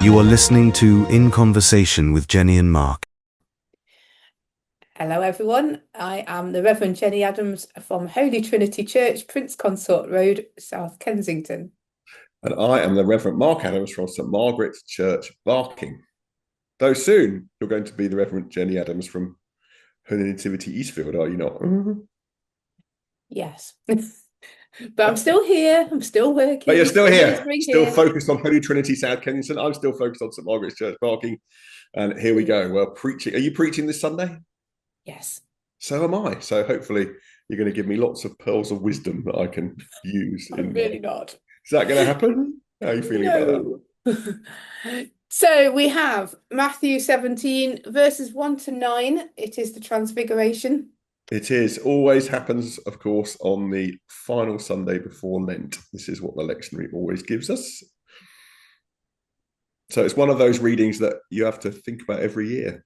You are listening to In Conversation with Jenny and Mark. Hello, everyone. I am the Reverend Jenny Adams from Holy Trinity Church, Prince Consort Road, South Kensington. And I am the Reverend Mark Adams from St Margaret's Church, Barking. Though soon you're going to be the Reverend Jenny Adams from Holy Nativity, Eastfield, are you not? Yes. But I'm still here. I'm still working. But you're still here, still here. focused on Holy Trinity, South Kensington. I'm still focused on St Margaret's Church, Barking. And here we go. We're preaching. Are you preaching this Sunday? Yes. So am I. So hopefully you're going to give me lots of pearls of wisdom that I can use. I'm really not. Is that going to happen? How are you feeling about that? So we have Matthew 17, verses 1 to 9. It is the Transfiguration. It is. Always happens, of course, on the final Sunday before Lent. This is what the lectionary always gives us. So it's one of those readings that you have to think about every year.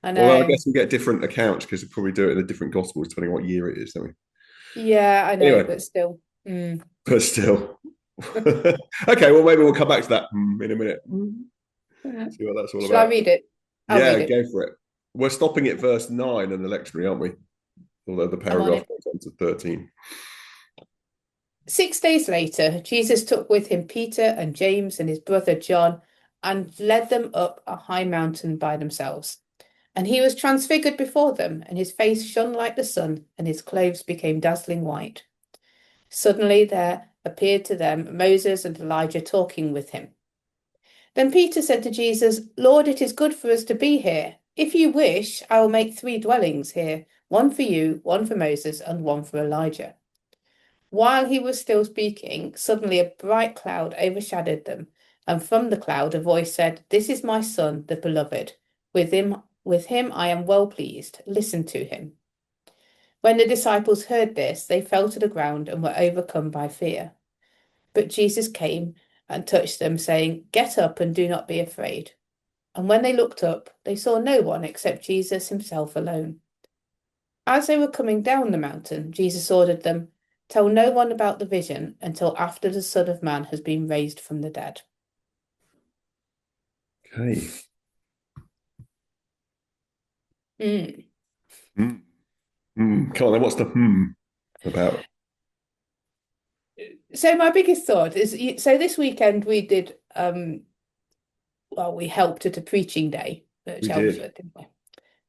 I know. Although I guess we get different accounts because we probably do it in the different Gospels depending on what year it is, don't we? Yeah, I know, anyway, but still. But still. Okay, well, maybe we'll come back to that in a minute. See what that's all about. Shall I read it? I'll read it. Go for it. We're stopping at verse 9 in the lectionary, aren't we? Although the paragraph goes on to 13. 6 days later, Jesus took with him Peter and James and his brother John and led them up a high mountain by themselves. And he was transfigured before them, and his face shone like the sun, and his clothes became dazzling white. Suddenly there appeared to them Moses and Elijah talking with him. Then Peter said to Jesus, "Lord, it is good for us to be here. If you wish, I will make 3 dwellings here, one for you, one for Moses, and one for Elijah." While he was still speaking, suddenly a bright cloud overshadowed them, and from the cloud a voice said, "This is my son, the beloved. With him I am well pleased. Listen to him." When the disciples heard this, they fell to the ground and were overcome by fear. But Jesus came and touched them, saying, "Get up and do not be afraid." And when they looked up, they saw no one except Jesus himself alone. As they were coming down the mountain, Jesus ordered them, "Tell no one about the vision until after the Son of Man has been raised from the dead." Okay. Come on, then what's the about? So my biggest thought is, so this weekend we did, we helped at a preaching day at Chelmsford, didn't we?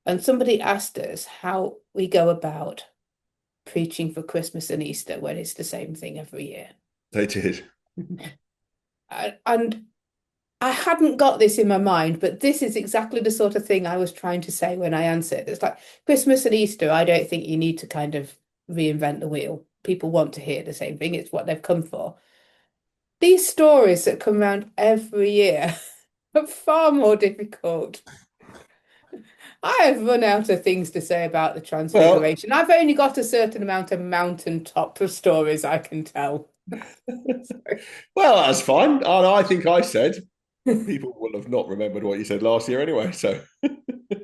And somebody asked us how we go about preaching for Christmas and Easter when it's the same thing every year. They did. And I hadn't got this in my mind, but this is exactly the sort of thing I was trying to say when I answered. It's like Christmas and Easter, I don't think you need to kind of reinvent the wheel. People want to hear the same thing. It's what they've come for. These stories that come around every year are far more difficult. I have run out of things to say about the Transfiguration. I've only got a certain amount of mountaintop stories I can tell. Well, that's fine. And I think I said people will have not remembered what you said last year anyway. So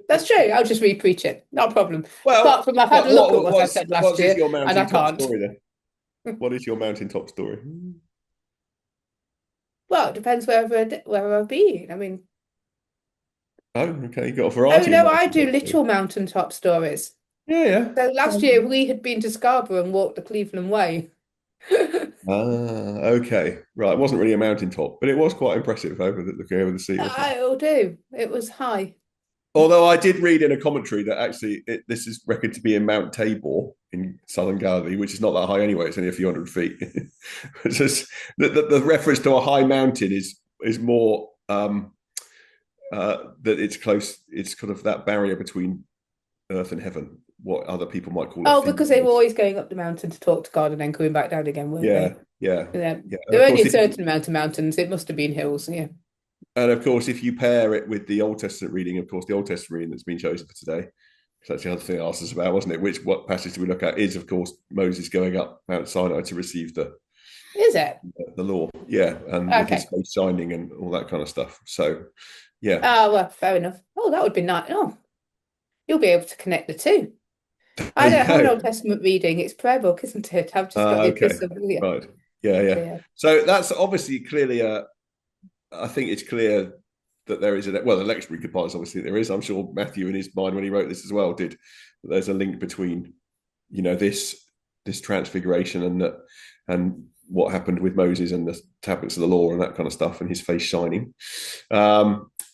that's true. I'll just re-preach it. Not a problem. Well, apart from I've had a look at what I said last year, and I can't. Story, then? What is your mountaintop story? Well, it depends where I've been. I mean, oh, okay, you got a variety. Oh no, I do literal mountaintop stories. Yeah. So last year we had been to Scarborough and walked the Cleveland Way. Okay, right. It wasn't really a mountaintop, but it was quite impressive looking over the sea. It'll do. It was high. Although I did read in a commentary that actually this is reckoned to be in Mount Tabor in southern Galilee, which is not that high anyway. It's only a few hundred feet. It's just, the reference to a high mountain is more that it's close. It's kind of that barrier between earth and heaven. What other people might call it. Oh, because they were always going up the mountain to talk to God and then coming back down again, weren't they? Yeah. There were only a certain amount of mountains. It must have been hills, yeah. And of course, if you pair it with the Old Testament reading, of course, the Old Testament reading that's been chosen for today, that's the other thing I asked us about, wasn't it? What passage do we look at? Is, of course, Moses going up Mount Sinai to receive the law, and with his face shining and all that kind of stuff. So, yeah. Oh, well, fair enough. Oh, that would be nice. Oh, you'll be able to connect the two. I don't have an Old Testament reading. It's prayer book, isn't it? I've just got the epistle. Right. Yeah. So that's obviously clearly I think it's clear that there is a well, the lectionary compiles obviously there is. I'm sure Matthew in his mind when he wrote this as well did. There's a link between, this transfiguration and what happened with Moses and the tablets of the law and that kind of stuff, and his face shining.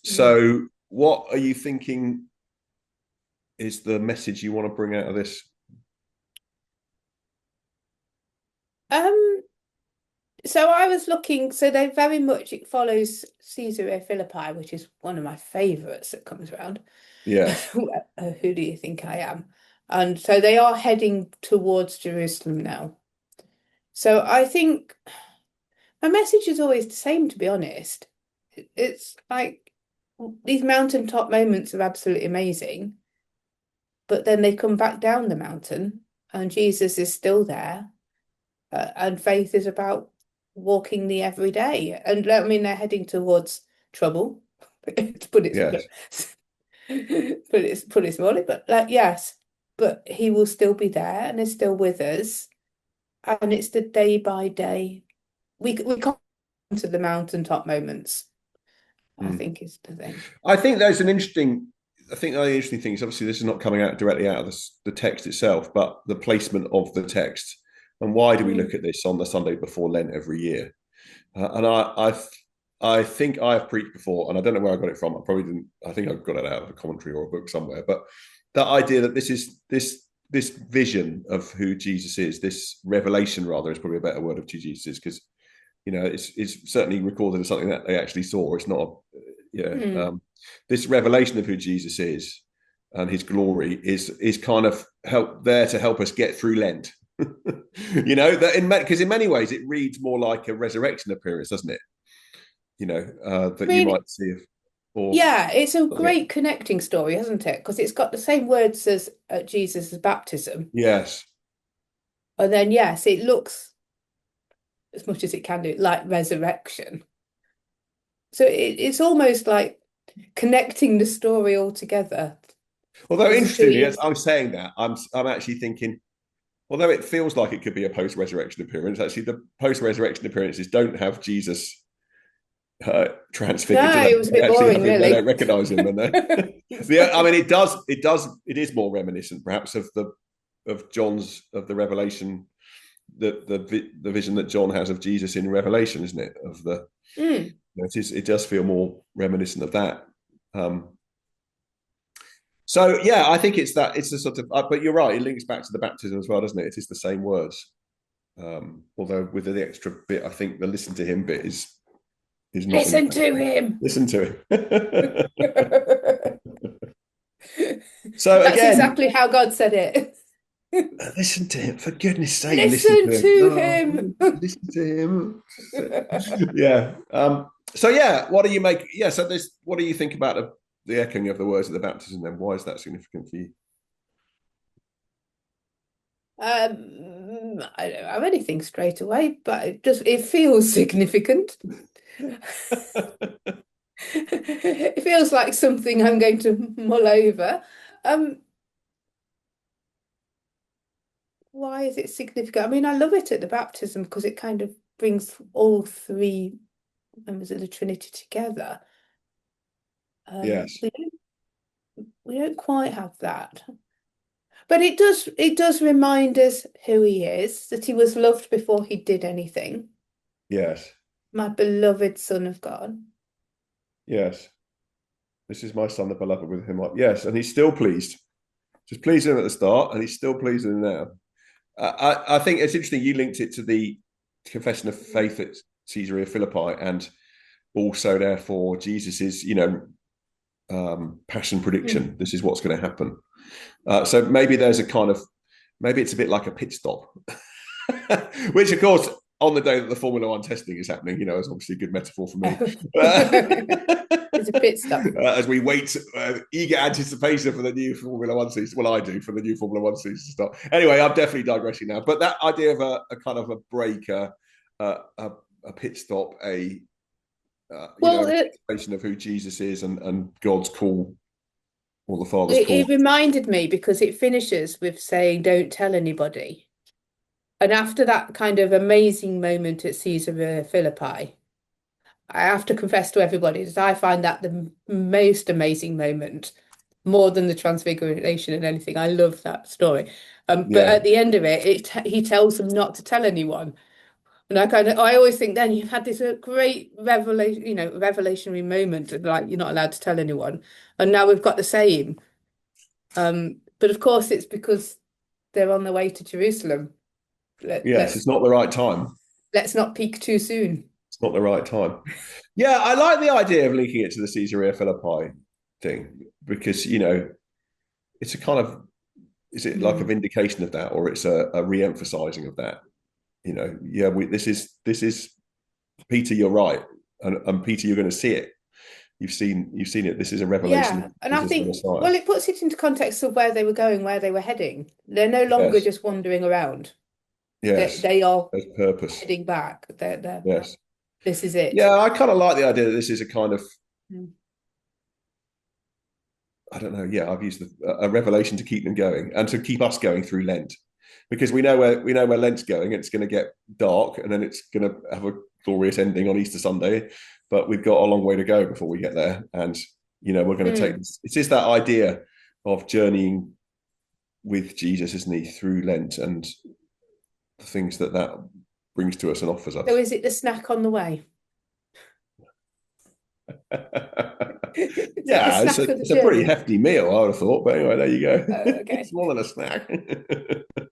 So, what are you thinking is the message you want to bring out of this? So I was looking, so they very much, it follows Caesarea Philippi, which is one of my favourites that comes around. Yes. Who do you think I am? And so they are heading towards Jerusalem now. So I think my message is always the same, to be honest. It's like these mountaintop moments are absolutely amazing, but then they come back down the mountain and Jesus is still there. And faith is about walking the everyday. And I mean, they're heading towards trouble, to put it, Yes. put it smallly, but yes, but he will still be there and is still with us. And it's the day by day. We come to the mountaintop moments, I think is the thing. I think there's an interesting. I think the interesting thing is obviously this is not coming out directly out of the text itself, but the placement of the text. And why do we look at this on the Sunday before Lent every year? And I think I've preached before, and I don't know where I got it from. I probably didn't. I think I got it out of a commentary or a book somewhere. But that idea that this vision of who Jesus is, this revelation rather, is probably a better word of who Jesus is, because it's certainly recorded as something that they actually saw. It's not, this revelation of who Jesus is and his glory is kind of there to help us get through Lent. Because in many ways it reads more like a resurrection appearance, doesn't it? That you might see. Yeah, it's a great connecting story, hasn't it? Because it's got the same words as Jesus' baptism. Yes. And then, yes, it looks, as much as it can do, like resurrection. So it's almost like connecting the story all together. Although interestingly, as I'm saying that, I'm actually thinking, although it feels like it could be a post-resurrection appearance, actually the post-reresurrection appearances don't have Jesus transfigured. No, it was a bit boring, really. They don't recognise him, and I mean, it is more reminiscent, perhaps, of the Revelation, the vision that John has of Jesus in Revelation, isn't it? It does feel more reminiscent of that. So yeah, I think it's a sort of, but you're right, it links back to the baptism as well, doesn't it? It is the same words, although with the extra bit, I think the listen to him bit is not. Listen to him. Listen to him. So that's again, exactly how God said it. Listen to him, for goodness sake. Listen to him. Listen to him. Yeah. So yeah, what do you make? Yeah. So what do you think about the echoing of the words of the baptism? Then why is that significant for you? I don't have anything straight away, but it feels significant. It feels like something I'm going to mull over. Why is it significant? I mean, I love it at the baptism because it kind of brings all three members of the Trinity together. Yes. We don't quite have that. But it does remind us who he is, that he was loved before he did anything. Yes. My beloved Son of God. Yes. This is my son, the beloved, with him. Yes, and he's still pleased. Just pleased him at the start, and he's still pleased him now. I think it's interesting you linked it to the confession of faith at Caesarea Philippi, and also therefore Jesus's, passion prediction. This is what's going to happen. So maybe there's maybe it's a bit like a pit stop, which of course on the day that the Formula One testing is happening, is obviously a good metaphor for me. It's a pit stop. As we wait, eager anticipation for the new Formula One season. Well, I do, for the new Formula One season to start. Anyway, I'm definitely digressing now. But that idea of a kind of a break, a pit stop, anticipation of who Jesus is and God's call, or the Father's call. It reminded me because it finishes with saying, "Don't tell anybody." And after that kind of amazing moment at Caesarea Philippi, I have to confess to everybody that I find that the most amazing moment, more than the Transfiguration and anything. I love that story. But Yeah, at the end of it, he tells them not to tell anyone. And I always think then you've had this great revelation, revelationary moment, and like you're not allowed to tell anyone. And now we've got the same. But of course, it's because they're on the way to Jerusalem. yes, it's not the right time. Let's not peak too soon. It's not the right time. Yeah, I like the idea of linking it to the Caesarea Philippi thing because it's a kind of is it like a Mm. vindication of that, or it's a re-emphasizing of that? Yeah, this is Peter, you're right, and Peter, you're going to see it. You've seen it. This is a revelation Yeah, of and I Jesus the think, Messiah. well, it puts it into context of where they were going, where they were heading. They're no longer Yes, just wandering around. They, yes, they are there's purpose. heading back. Yes, This is it. yeah, I kind of like the idea that this is a kind of Mm. I don't know. Yeah, I've used a revelation to keep them going and to keep us going through Lent, because we know where Lent's going. It's going to get dark, and then it's going to have a glorious ending on Easter Sunday. But we've got a long way to go before we get there, and we're going to take Mm. this. It is that idea of journeying with Jesus, isn't he, through Lent and the things that brings to us and offers So us. is it the snack on the way? Is it the Yeah, it's a, snack of the it's a pretty journey? hefty meal, I would have thought. But anyway, there you go. It's Okay. more than a snack.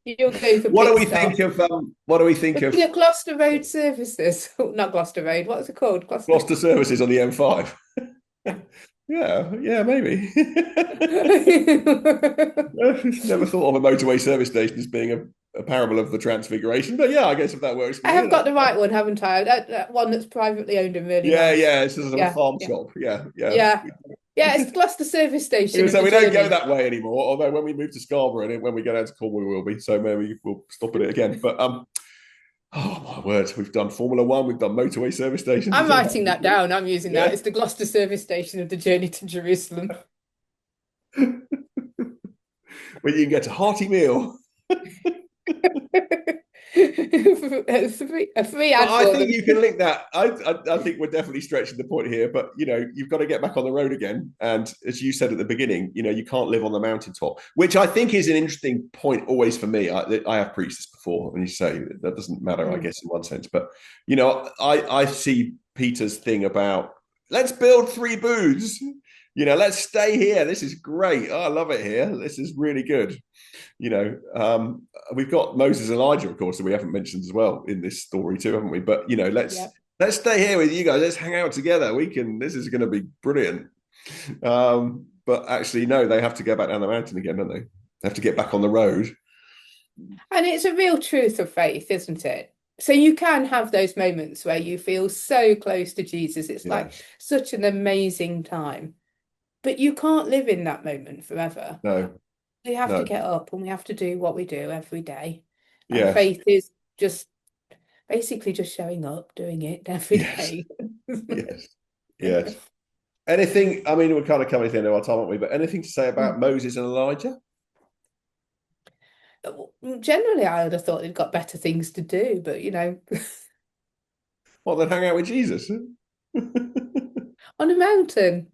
You're going for What do pit we think stop. of? What do we think of Looking at Gloucester Road services. Not Gloucester Road. What's it called? Gloucester. Gloucester services on the M5? Yeah, maybe. Never thought of a motorway service station as being a parable of the Transfiguration, but yeah, I guess if that works for I you, have got that's the right one, haven't I? That one that's privately owned and really yeah, nice. yeah. It's just a Yeah, farm yeah, shop. Yeah, yeah. yeah. Yeah, it's the Gloucester service station of So the we don't go journey. that way anymore. Although when we move to Scarborough and when we go down to Cornwall, we will be. So maybe we'll stop at it again. But oh my word, we've done Formula One, we've done motorway service stations. I'm It's all writing happened. that down. I'm using that. Yeah. It's the Gloucester service station of the journey to Jerusalem. When you can get a hearty meal. A free But ad I for think them. you can link that. I think we're definitely stretching the point here. But you've got to get back on the road again. And as you said at the beginning, you can't live on the mountaintop, which I think is an interesting point always for me. I have preached this before, and you say that doesn't matter, I Mm. guess, in one sense. But I see Peter's thing about let's build 3 booths. Let's stay here. This is great. Oh, I love it here. This is really good. you know, we've got Moses and Elijah, of course, that we haven't mentioned as well in this story too, haven't we? But let's Yeah. let's stay here with you guys. Let's hang out together. We can. This is going to be brilliant. But actually, no, they have to go back down the mountain again, don't they? They have to get back on the road. And it's a real truth of faith, isn't it? So you can have those moments where you feel so close to Jesus. It's like Yes. such an amazing time. But you can't live in that moment forever. No. We have to No. get up and we have to do what we do every day. And Yes. faith is just basically just showing up, doing it every Yes. day. Yes. Yes. Anything? I mean, we're kind of coming to the end of our time, aren't we? But anything to say about Moses and Elijah? Generally, I would have thought they'd got better things to do, but Well, then hang out with Jesus. on a mountain.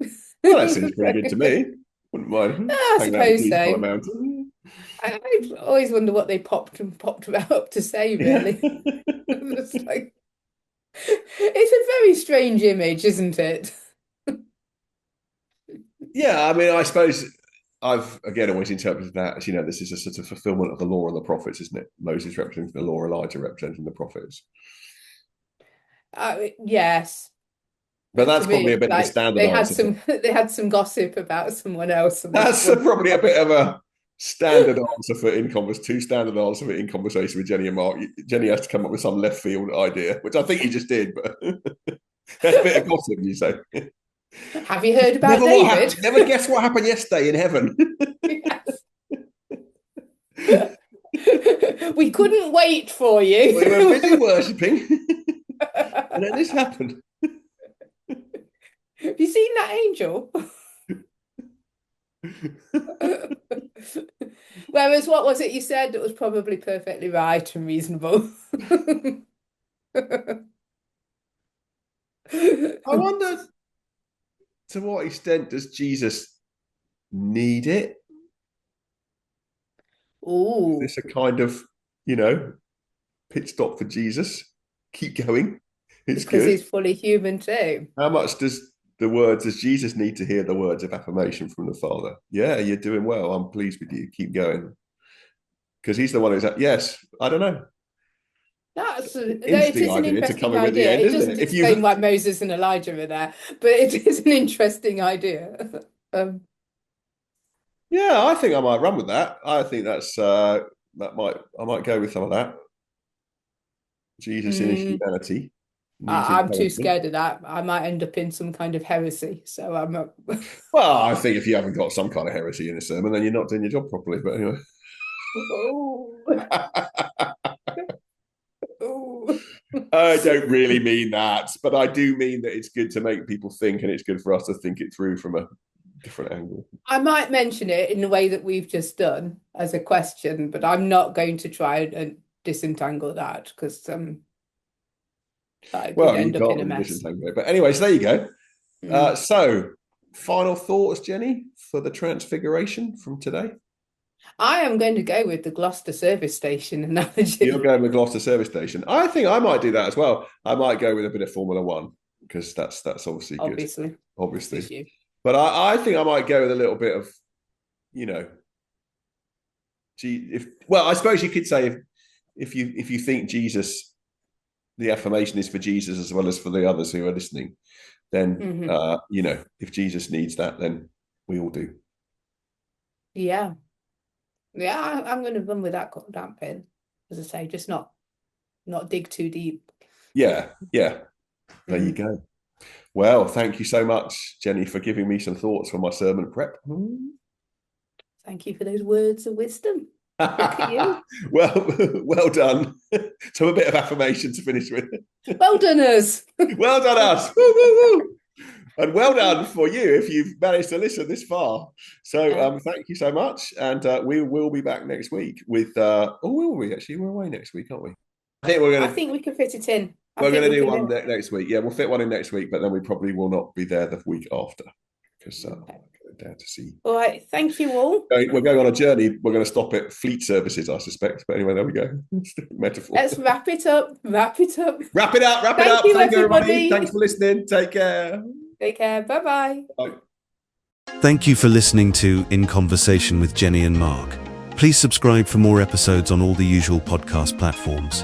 Well, that seems pretty good to me. Wouldn't mind I hanging out with suppose Jesus on a so. mountain. I always wonder what they popped up to say, Yeah. really. It's like it's a very strange image, isn't it? Yeah, I mean, I suppose I've again always interpreted that as this is a sort of fulfillment of the law and the prophets, isn't it? Moses representing the law, Elijah representing the prophets. Yes, But but to that's me, probably a it's bit of a like standard they had answer. some they had some gossip about someone else, and they just That's wanted. probably a bit of a standard answer for two standard answer for in conversation with Jenny and Mark. Jenny has to come up with some left field idea, which I think you just did, but that's a bit of gossip, you say. Have you heard about Never what David? happened. Never guess what happened yesterday in heaven. Yes. We couldn't wait for you. We were busy worshipping, and then this happened. Have you seen that angel? Whereas, what was it you said that was probably perfectly right and reasonable? I wonder to what extent does Jesus need it? Oh, Is this a kind of, pit stop for Jesus? Keep going. It's because good. he's fully human too. How much does Jesus need to hear the words of affirmation from the Father? Yeah, you're doing well. I'm pleased with you. Keep going. Because he's the one who's like, yes, I don't know. It Interesting is an idea to come interesting in at the idea. end, It isn't doesn't it? If explain you why Moses and Elijah are there, but it is an interesting idea. Yeah, I think I might run with that. I think I might go with some of that. Jesus in his mm, humanity needs I'm too encouragement. scared of that. I might end up in some kind of heresy. So I'm not. Well, I think if you haven't got some kind of heresy in a sermon, then you're not doing your job properly. But anyway. Oh, oh. I don't really mean that, but I do mean that it's good to make people think, and it's good for us to think it through from a different angle. I might mention it in the way that we've just done as a question, but I'm not going to try and disentangle that because I could Well, you end up in can't a really mess. disentangle it. But anyway, so there you go. Mm. So, final thoughts, Jenny, for the Transfiguration from today? I am going to go with the Gloucester service station You're analogy. going with Gloucester service station. I think I might do that as well. I might go with a bit of Formula One because that's obviously good, Obviously. obviously. But I think I might go with a little bit of, I suppose you could say if you think Jesus, the affirmation is for Jesus as well as for the others who are listening, then if Jesus needs that, then we all do. Yeah. Yeah, I'm going to run with that pin. As I say, just not dig too deep. Yeah. There you go. Well, thank you so much, Jenny, for giving me some thoughts for my sermon prep. Thank you for those words of wisdom. Look at you. Well done. So a bit of affirmation to finish with. Well done us. Well done us. Woo, woo, woo. And well done for you if you've managed to listen this far. So thank you so much. And we will be back next week with will we actually? We're away next week, aren't we? I think we can fit it in. We're going to do one next week. Yeah, we'll fit one in next week, but then we probably will not be there the week after because I'm going down to see. All right. Thank you all. We're going on a journey. We're going to stop at Fleet Services, I suspect. But anyway, there we go. Metaphor. Let's wrap it up. Wrap it up. Thank you, everybody. Thanks for listening. Take care. Take care. Bye-bye. Bye. Thank you for listening to In Conversation with Jenny and Mark. Please subscribe for more episodes on all the usual podcast platforms.